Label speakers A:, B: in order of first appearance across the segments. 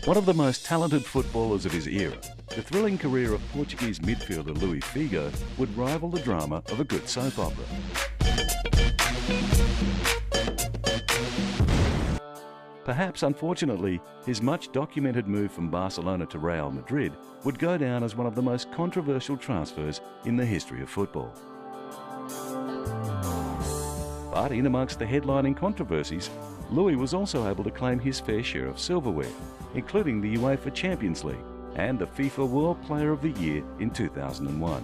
A: One of the most talented footballers of his era, the thrilling career of Portuguese midfielder Louis Figo would rival the drama of a good soap opera. Perhaps unfortunately, his much documented move from Barcelona to Real Madrid would go down as one of the most controversial transfers in the history of football. But in amongst the headlining controversies, Louis was also able to claim his fair share of silverware, including the UEFA Champions League and the FIFA World Player of the Year in 2001.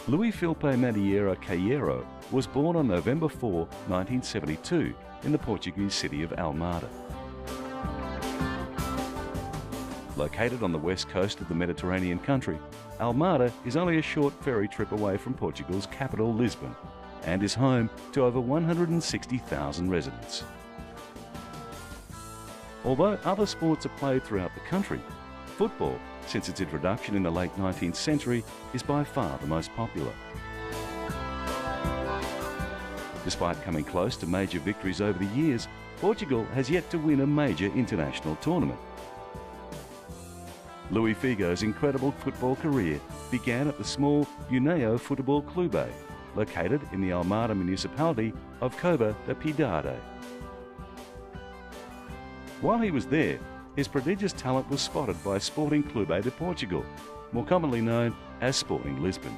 A: Luis Filipe Madeira Caeiro was born on November 4, 1972 in the Portuguese city of Almada. Located on the west coast of the Mediterranean country, Almada is only a short ferry trip away from Portugal's capital, Lisbon, and is home to over 160,000 residents. Although other sports are played throughout the country, football, since its introduction in the late 19th century, is by far the most popular. Despite coming close to major victories over the years, Portugal has yet to win a major international tournament. Luis Figo's incredible football career began at the small União Futebol Clube, located in the Almada municipality of Cova da Piedade. While he was there, his prodigious talent was spotted by Sporting Clube de Portugal, more commonly known as Sporting Lisbon.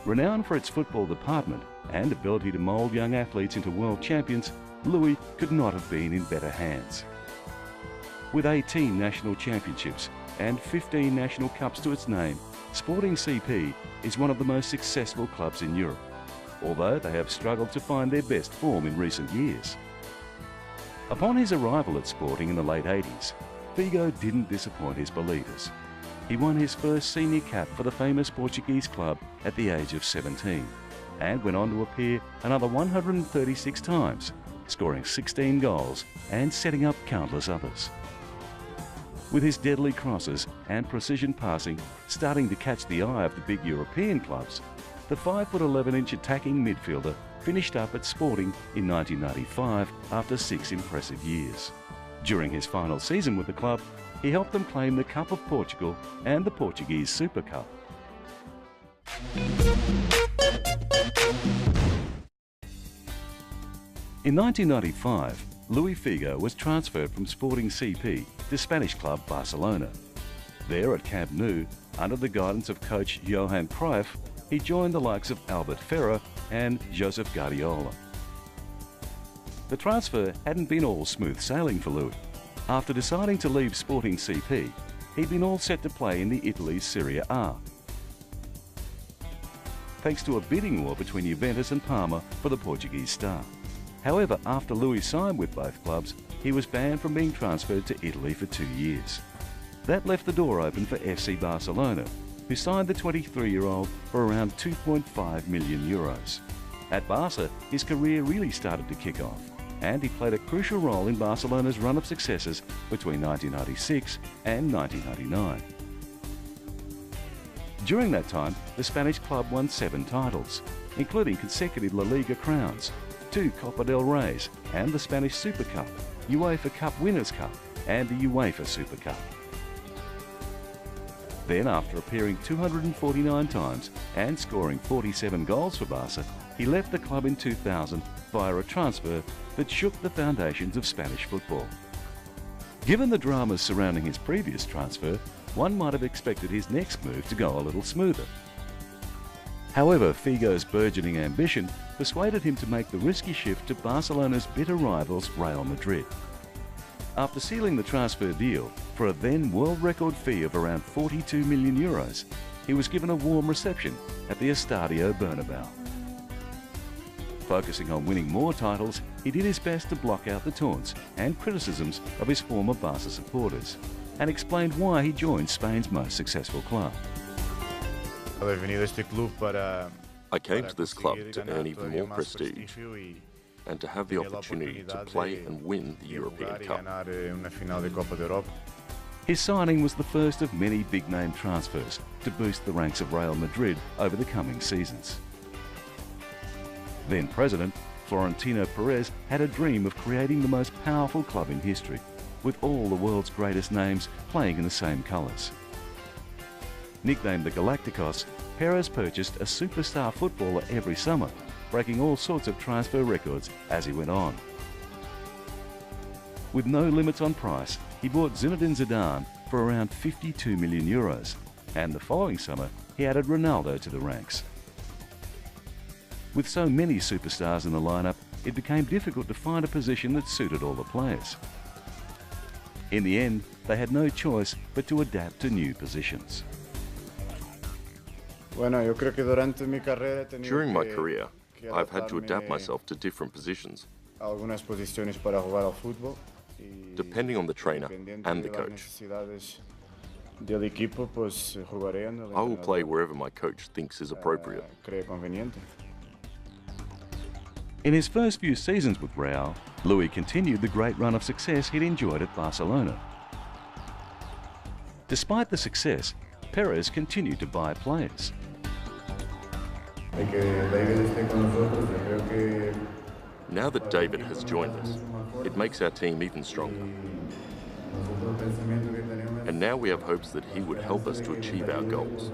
A: Renowned for its football department and ability to mould young athletes into world champions, Louis could not have been in better hands. With 18 national championships and 15 national cups to its name, Sporting CP is one of the most successful clubs in Europe, although they have struggled to find their best form in recent years. Upon his arrival at Sporting in the late 80s, Figo didn't disappoint his believers. He won his first senior cap for the famous Portuguese club at the age of 17 and went on to appear another 136 times, scoring 16 goals and setting up countless others. With his deadly crosses and precision passing starting to catch the eye of the big European clubs, the 5'11" attacking midfielder finished up at Sporting in 1995 after 6 impressive years. During his final season with the club, he helped them claim the Cup of Portugal and the Portuguese Super Cup. In 1995, Luis Figo was transferred from Sporting CP to Spanish club Barcelona. There at Camp Nou, under the guidance of coach Johan Cruyff, he joined the likes of Albert Ferrer and Josep Guardiola. The transfer hadn't been all smooth sailing for Louis. After deciding to leave Sporting CP, he'd been all set to play in the Italy's Serie A, thanks to a bidding war between Juventus and Parma for the Portuguese star. However, after Louis signed with both clubs, he was banned from being transferred to Italy for 2 years. That left the door open for FC Barcelona, who signed the 23-year-old for around €2.5 million. At Barca, his career really started to kick off, and he played a crucial role in Barcelona's run of successes between 1996 and 1999. During that time, the Spanish club won 7 titles, including consecutive LaLiga crowns, 2 Copa del Reys, and the Spanish Super Cup, UEFA Cup Winners' Cup, and the UEFA Super Cup. Then, after appearing 249 times and scoring 47 goals for Barca, he left the club in 2000 via a transfer that shook the foundations of Spanish football. Given the dramas surrounding his previous transfer, one might have expected his next move to go a little smoother. However, Figo's burgeoning ambition persuaded him to make the risky shift to Barcelona's bitter rivals Real Madrid. After sealing the transfer deal for a then world record fee of around €42 million, he was given a warm reception at the Estadio Bernabéu. Focusing on winning more titles, he did his best to block out the taunts and criticisms of his former Barca supporters, and explained why he joined Spain's most successful club.
B: I came to this club to earn even more prestige and to have the opportunity to play and win the European Cup.
A: His signing was the first of many big-name transfers to boost the ranks of Real Madrid over the coming seasons. Then President Florentino Perez had a dream of creating the most powerful club in history, with all the world's greatest names playing in the same colours. Nicknamed the Galacticos, Perez purchased a superstar footballer every summer, breaking all sorts of transfer records as he went on. With no limits on price, he bought Zinedine Zidane for around €52 million, and the following summer he added Ronaldo to the ranks. With so many superstars in the lineup, it became difficult to find a position that suited all the players. In the end, they had no choice but to adapt to new positions.
B: During my career, I've had to adapt myself to different positions, depending on the trainer and the coach. I will play wherever my coach thinks is appropriate.
A: In his first few seasons with Real, Louis continued the great run of success he'd enjoyed at Barcelona. Despite the success, Perez continued to buy players.
B: Now that David has joined us, it makes our team even stronger. And now we have hopes that he would help us to achieve our goals.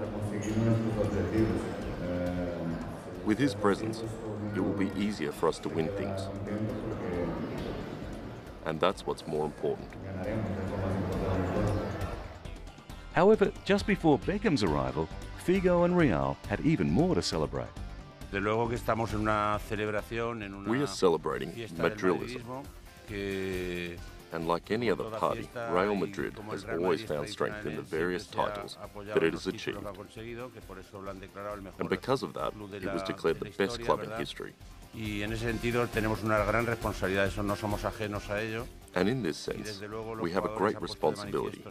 B: With his presence, it will be easier for us to win things. And that's what's more important.
A: However, just before Beckham's arrival, Figo and Real had even more to celebrate.
B: We are celebrating Madridism. And like any other party, Real Madrid has always found strength in the various titles that it has achieved. And because of that, it was declared the best club in history. And in this sense, we have a great responsibility,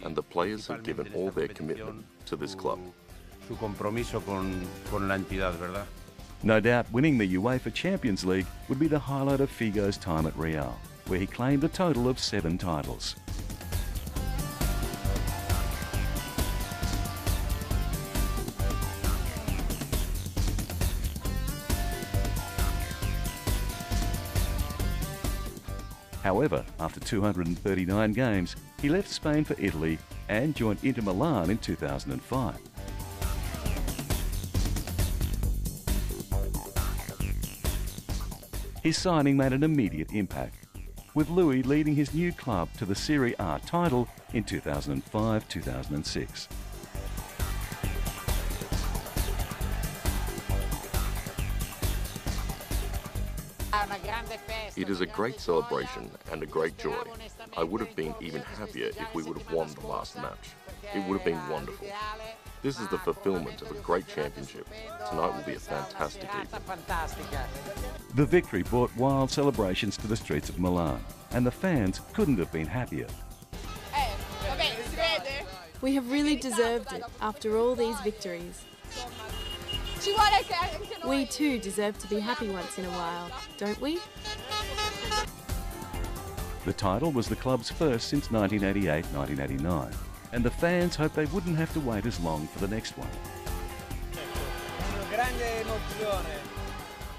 B: and the players have given all their commitment to this club.
A: No doubt winning the UEFA Champions League would be the highlight of Figo's time at Real, where he claimed a total of 7 titles. However, after 239 games, he left Spain for Italy and joined Inter Milan in 2005. His signing made an immediate impact, with Louis leading his new club to the Serie A title in 2005-2006.
B: It is a great celebration and a great joy. I would have been even happier if we would have won the last match. It would have been wonderful. This is the fulfillment of a great championship. Tonight will be a fantastic evening.
A: The victory brought wild celebrations to the streets of Milan, and the fans couldn't have been happier.
C: We have really deserved it after all these victories. We too deserve to be happy once in a while, don't we?
A: The title was the club's first since 1988-1989, and the fans hoped they wouldn't have to wait as long for the next one.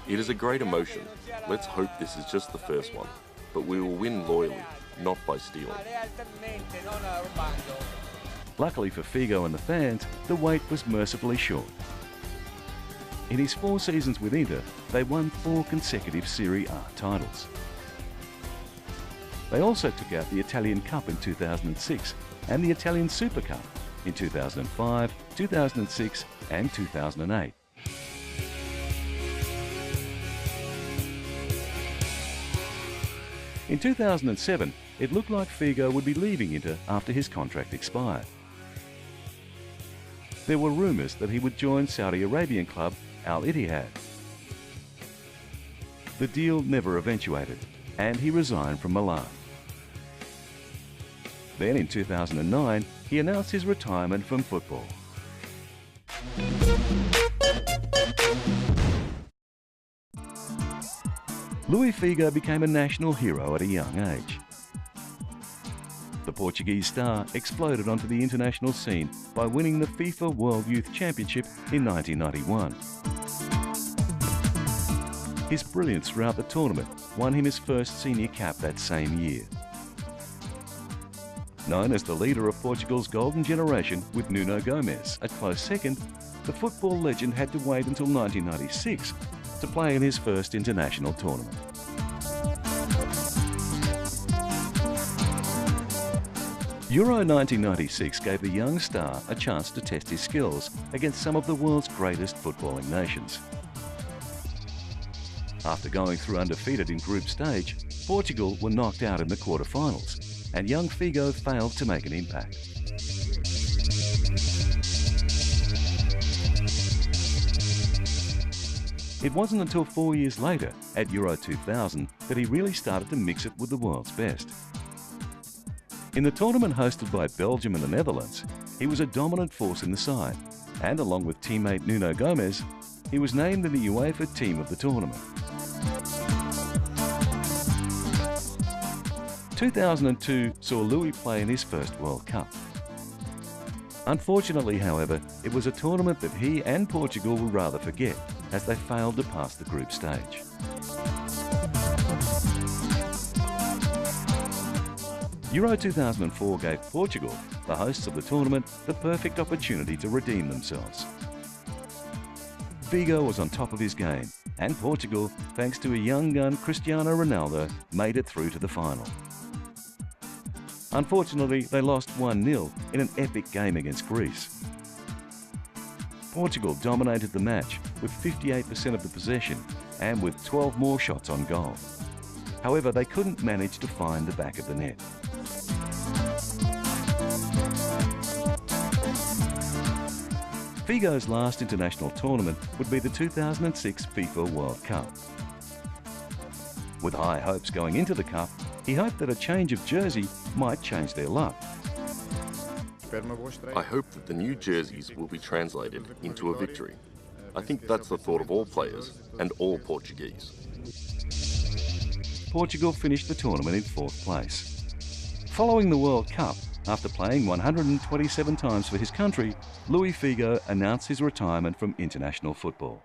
B: It is a great emotion. Let's hope this is just the first one, but we will win loyally, not by stealing.
A: Luckily for Figo and the fans, the wait was mercifully short. In his 4 seasons with Inter, they won 4 consecutive Serie A titles. They also took out the Italian Cup in 2006 and the Italian Super Cup in 2005, 2006 and 2008. In 2007, it looked like Figo would be leaving Inter after his contract expired. There were rumours that he would join Saudi Arabian club Al Ittihad. The deal never eventuated, and he resigned from Milan. Then in 2009, he announced his retirement from football. Luis Figo became a national hero at a young age. The Portuguese star exploded onto the international scene by winning the FIFA World Youth Championship in 1991. His brilliance throughout the tournament won him his first senior cap that same year. Known as the leader of Portugal's golden generation with Nuno Gomes a close second, the football legend had to wait until 1996 to play in his first international tournament. Euro 1996 gave the young star a chance to test his skills against some of the world's greatest footballing nations. After going through undefeated in group stage, Portugal were knocked out in the quarter-finals, and young Figo failed to make an impact. It wasn't until 4 years later, at Euro 2000, that he really started to mix it with the world's best. In the tournament hosted by Belgium and the Netherlands, he was a dominant force in the side, and along with teammate Nuno Gomes, he was named in the UEFA Team of the Tournament. 2002 saw Louis play in his first World Cup. Unfortunately, however, it was a tournament that he and Portugal would rather forget, as they failed to pass the group stage. Euro 2004 gave Portugal, the hosts of the tournament, the perfect opportunity to redeem themselves. Figo was on top of his game, and Portugal, thanks to a young gun Cristiano Ronaldo, made it through to the final. Unfortunately, they lost 1-0 in an epic game against Greece. Portugal dominated the match with 58% of the possession and with 12 more shots on goal. However, they couldn't manage to find the back of the net. Figo's last international tournament would be the 2006 FIFA World Cup. With high hopes going into the Cup, he hoped that a change of jersey might change their luck.
B: I hope that the new jerseys will be translated into a victory. I think that's the thought of all players and all Portuguese.
A: Portugal finished the tournament in 4th place. Following the World Cup, after playing 127 times for his country, Luis Figo announced his retirement from international football.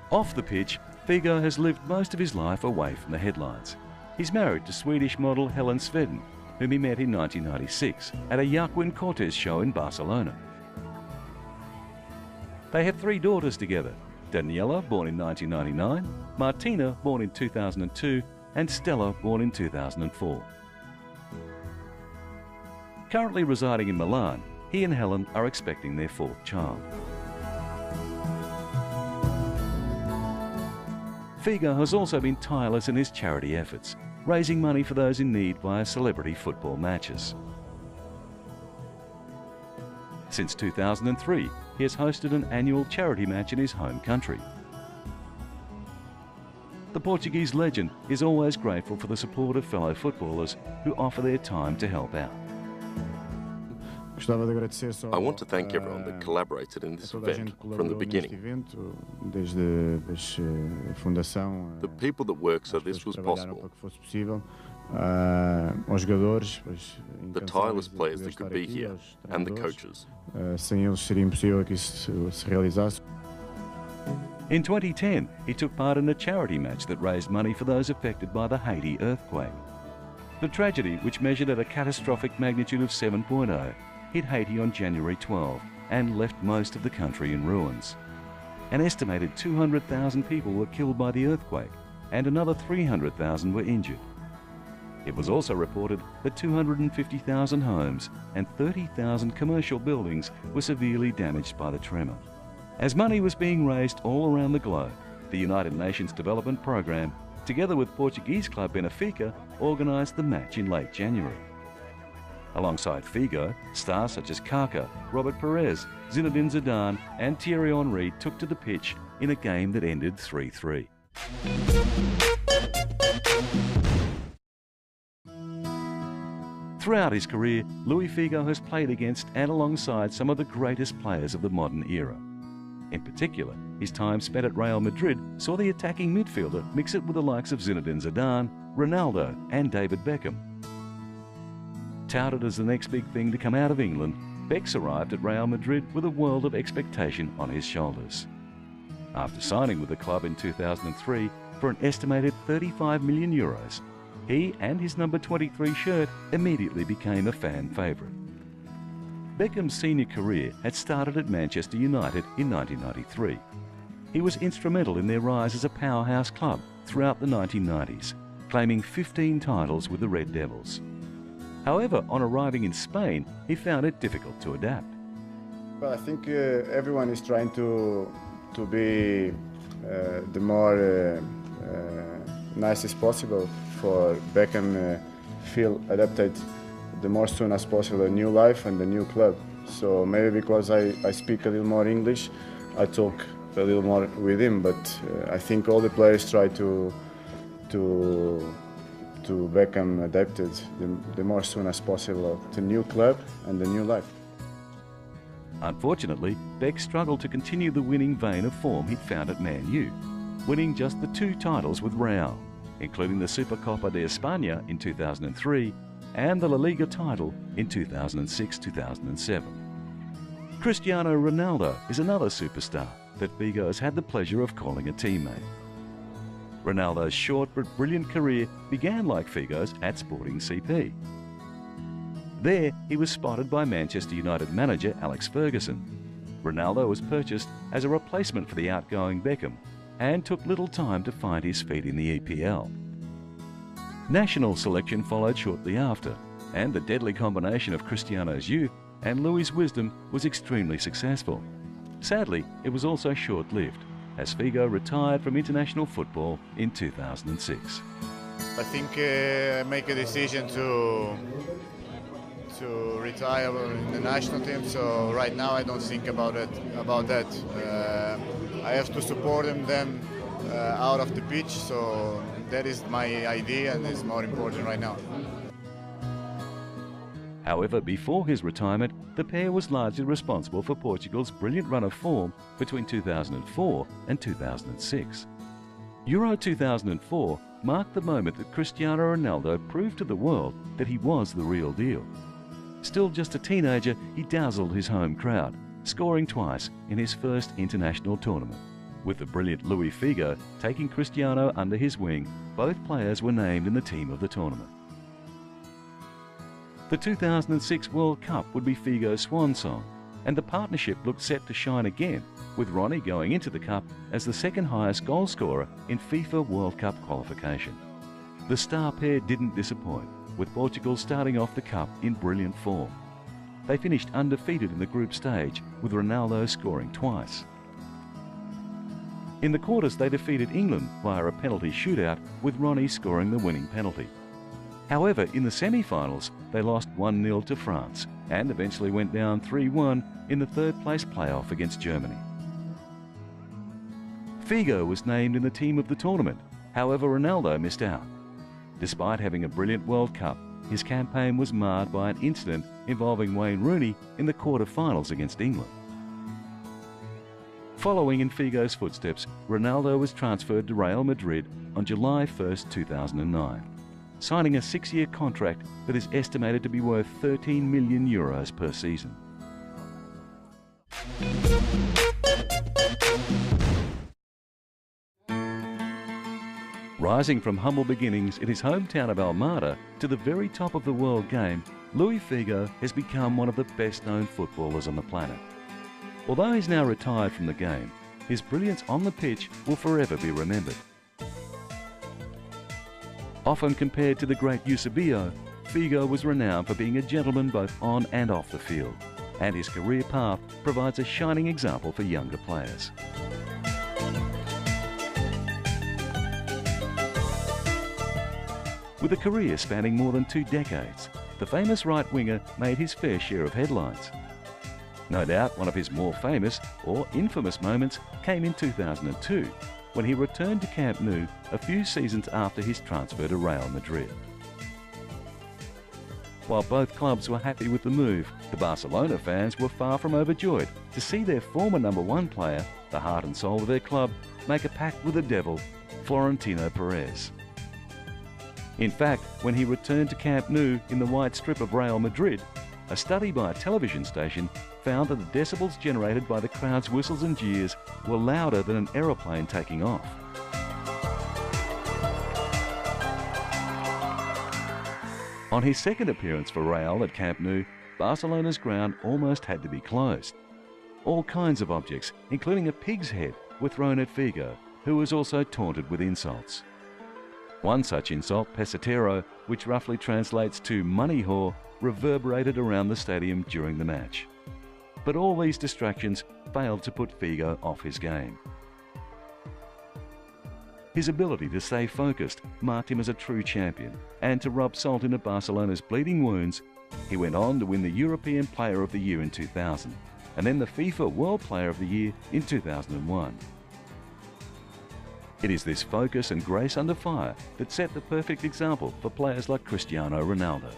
A: Off the pitch, Figo has lived most of his life away from the headlines. He's married to Swedish model Helen Sveden, whom he met in 1996 at a Joaquin Cortez show in Barcelona. They have 3 daughters together: Daniela, born in 1999, Martina, born in 2002, and Stella, born in 2004. Currently residing in Milan, he and Helen are expecting their 4th child. Figo has also been tireless in his charity efforts, raising money for those in need via celebrity football matches. Since 2003, he has hosted an annual charity match in his home country. The Portuguese legend is always grateful for the support of fellow footballers who offer their time to help out.
B: I want to thank everyone that collaborated in this event from the beginning. The people that worked so this was possible. The tireless players that could be here, and the coaches.
A: In 2010, he took part in a charity match that raised money for those affected by the Haiti earthquake. The tragedy, which measured at a catastrophic magnitude of 7.0, hit Haiti on January 12 and left most of the country in ruins. An estimated 200,000 people were killed by the earthquake, and another 300,000 were injured. It was also reported that 250,000 homes and 30,000 commercial buildings were severely damaged by the tremor. As money was being raised all around the globe, the United Nations Development Programme, together with Portuguese club Benfica, organised the match in late January. Alongside Figo, stars such as Kaká, Robert Perez, Zinedine Zidane and Thierry Henry took to the pitch in a game that ended 3-3. Throughout his career, Luis Figo has played against and alongside some of the greatest players of the modern era. In particular, his time spent at Real Madrid saw the attacking midfielder mix it with the likes of Zinedine Zidane, Ronaldo and David Beckham. Touted as the next big thing to come out of England, Bex arrived at Real Madrid with a world of expectation on his shoulders. After signing with the club in 2003 for an estimated 35 million euros, he and his number 23 shirt immediately became a fan favourite. Beckham's senior career had started at Manchester United in 1993. He was instrumental in their rise as a powerhouse club throughout the 1990s, claiming 15 titles with the Red Devils. However, on arriving in Spain, he found it difficult to adapt.
D: Well, I think everyone is trying to be the more nice as possible for Beckham feel adapted the more soon as possible a new life and a new club. So maybe because I speak a little more English, I talk a little more with him, but I think all the players try to Beckham adapted the more soon as possible to new club and the new life.
A: Unfortunately, Beck struggled to continue the winning vein of form he'd found at Man U, winning just the 2 titles with Real, including the Supercopa de España in 2003 and the LaLiga title in 2006-2007. Cristiano Ronaldo is another superstar that Figos had the pleasure of calling a teammate. Ronaldo's short but brilliant career began like Figos at Sporting CP. There, he was spotted by Manchester United manager Alex Ferguson. Ronaldo was purchased as a replacement for the outgoing Beckham and took little time to find his feet in the EPL. National selection followed shortly after, and the deadly combination of Cristiano's youth and Louis' wisdom was extremely successful. Sadly, it was also short-lived, as Figo retired from international football in 2006.
D: I think I make a decision to retire in the national team, so right now I don't think about that. I have to support them out of the pitch, so that is my idea and it's more important right now.
A: However, before his retirement, the pair was largely responsible for Portugal's brilliant run of form between 2004 and 2006. Euro 2004 marked the moment that Cristiano Ronaldo proved to the world that he was the real deal. Still just a teenager, he dazzled his home crowd, scoring twice in his first international tournament. With the brilliant Louis Figo taking Cristiano under his wing, both players were named in the team of the tournament. The 2006 World Cup would be Figo's swan song, and the partnership looked set to shine again, with Ronnie going into the Cup as the second highest goal scorer in FIFA World Cup qualification. The star pair didn't disappoint, with Portugal starting off the Cup in brilliant form. They finished undefeated in the group stage, with Ronaldo scoring twice. In the quarters, they defeated England via a penalty shootout, with Ronnie scoring the winning penalty. However, in the semi-finals, they lost 1-0 to France and eventually went down 3-1 in the third-place playoff against Germany. Figo was named in the team of the tournament. However, Ronaldo missed out. Despite having a brilliant World Cup, his campaign was marred by an incident involving Wayne Rooney in the quarter-finals against England. Following in Figo's footsteps, Ronaldo was transferred to Real Madrid on July 1, 2009. Signing a 6-year contract that is estimated to be worth 13 million euros per season. Rising from humble beginnings in his hometown of Almada to the very top of the world game, Luis Figo has become one of the best-known footballers on the planet. Although he's now retired from the game, his brilliance on the pitch will forever be remembered. Often compared to the great Eusebio, Figo was renowned for being a gentleman both on and off the field, and his career path provides a shining example for younger players. With a career spanning more than 2 decades, the famous right winger made his fair share of headlines. No doubt one of his more famous or infamous moments came in 2002, when he returned to Camp Nou a few seasons after his transfer to Real Madrid. While both clubs were happy with the move, the Barcelona fans were far from overjoyed to see their former #1 player, the heart and soul of their club, make a pact with the devil, Florentino Perez. In fact, when he returned to Camp Nou in the white strip of Real Madrid, a study by a television station found that the decibels generated by the crowd's whistles and jeers were louder than an aeroplane taking off. On his second appearance for Real at Camp Nou, Barcelona's ground almost had to be closed. All kinds of objects, including a pig's head, were thrown at Figo, who was also taunted with insults. One such insult, pesatero, which roughly translates to money whore, reverberated around the stadium during the match. But all these distractions failed to put Figo off his game. His ability to stay focused marked him as a true champion, and to rub salt into Barcelona's bleeding wounds, he went on to win the European Player of the Year in 2000, and then the FIFA World Player of the Year in 2001. It is this focus and grace under fire that set the perfect example for players like Cristiano Ronaldo.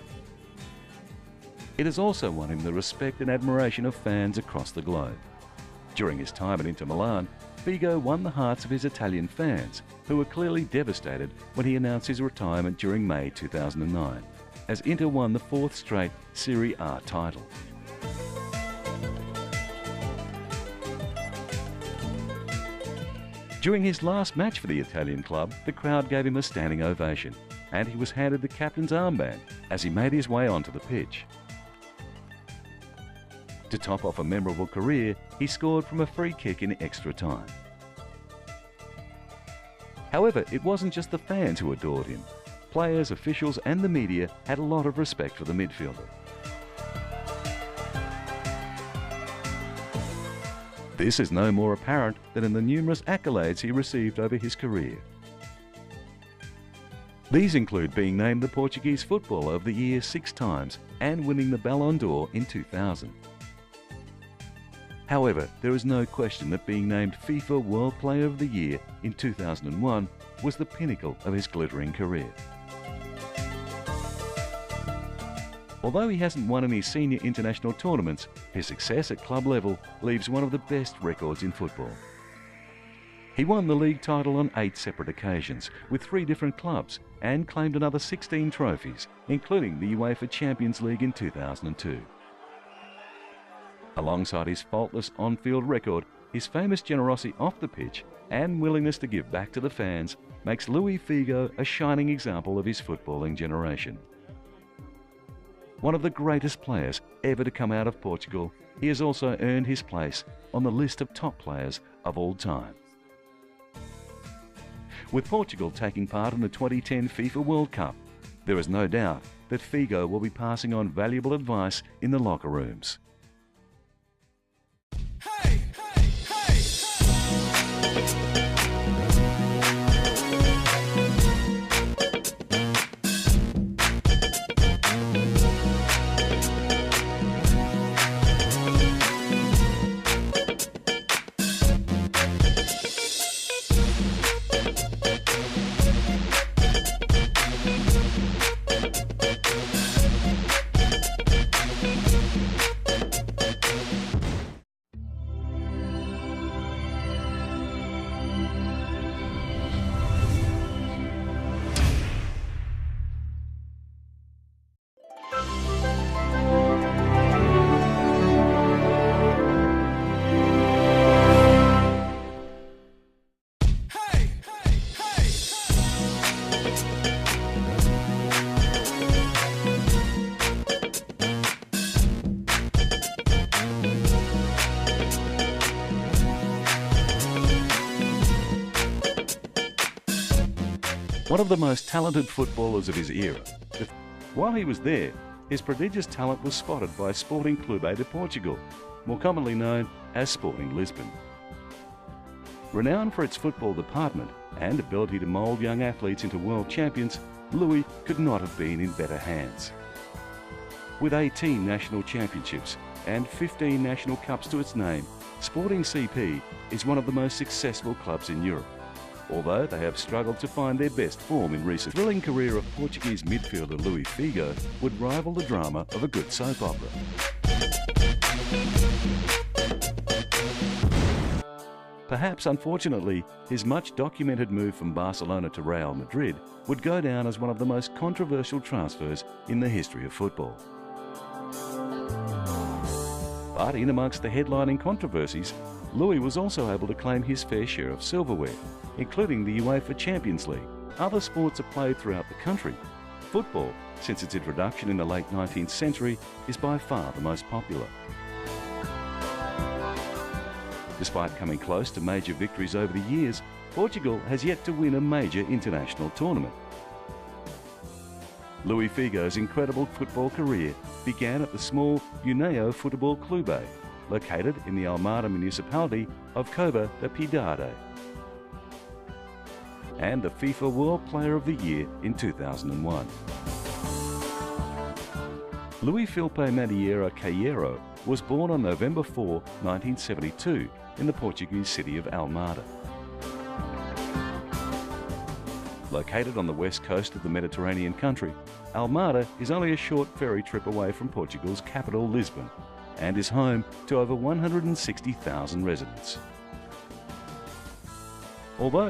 A: It has also won him the respect and admiration of fans across the globe. During his time at Inter Milan, Figo won the hearts of his Italian fans, who were clearly devastated when he announced his retirement during May 2009, as Inter won the fourth straight Serie A title. During his last match for the Italian club, the crowd gave him a standing ovation, and he was handed the captain's armband as he made his way onto the pitch. To top off a memorable career, he scored from a free kick in extra time. However, it wasn't just the fans who adored him. Players, officials and the media had a lot of respect for the midfielder. This is no more apparent than in the numerous accolades he received over his career. These include being named the Portuguese Footballer of the Year 6 times and winning the Ballon d'Or in 2000. However, there is no question that being named FIFA World Player of the Year in 2001 was the pinnacle of his glittering career. Although he hasn't won any senior international tournaments, his success at club level leaves one of the best records in football. He won the league title on 8 separate occasions with 3 different clubs and claimed another 16 trophies, including the UEFA Champions League in 2002. Alongside his faultless on-field record, his famous generosity off the pitch and willingness to give back to the fans makes Louis Figo a shining example of his footballing generation. One of the greatest players ever to come out of Portugal, he has also earned his place on the list of top players of all time. With Portugal taking part in the 2010 FIFA World Cup, there is no doubt that Figo will be passing on valuable advice in the locker rooms. One of the most talented footballers of his era. While he was there, his prodigious talent was spotted by Sporting Clube de Portugal, more commonly known as Sporting Lisbon. Renowned for its football department and ability to mould young athletes into world champions, Louis could not have been in better hands. With 18 national championships and 15 national cups to its name, Sporting CP is one of the most successful clubs in Europe, although they have struggled to find their best form in recent. The thrilling career of Portuguese midfielder Louis Figo would rival the drama of a good soap opera. Perhaps unfortunately, his much documented move from Barcelona to Real Madrid would go down as one of the most controversial transfers in the history of football. But in amongst the headlining controversies, Louis was also able to claim his fair share of silverware, including the UEFA Champions League. Other sports are played throughout the country. Football, since its introduction in the late 19th century, is by far the most popular. Despite coming close to major victories over the years, Portugal has yet to win a major international tournament. Luis Figo's incredible football career began at the small União Futebol Clube, located in the Almada municipality of Cova da Piedade, and the FIFA World Player of the Year in 2001. Luis Filipe Madeira Caeiro was born on November 4, 1972, in the Portuguese city of Almada. Located on the west coast of the Mediterranean country, Almada is only a short ferry trip away from Portugal's capital, Lisbon, and is home to over 160,000 residents. Although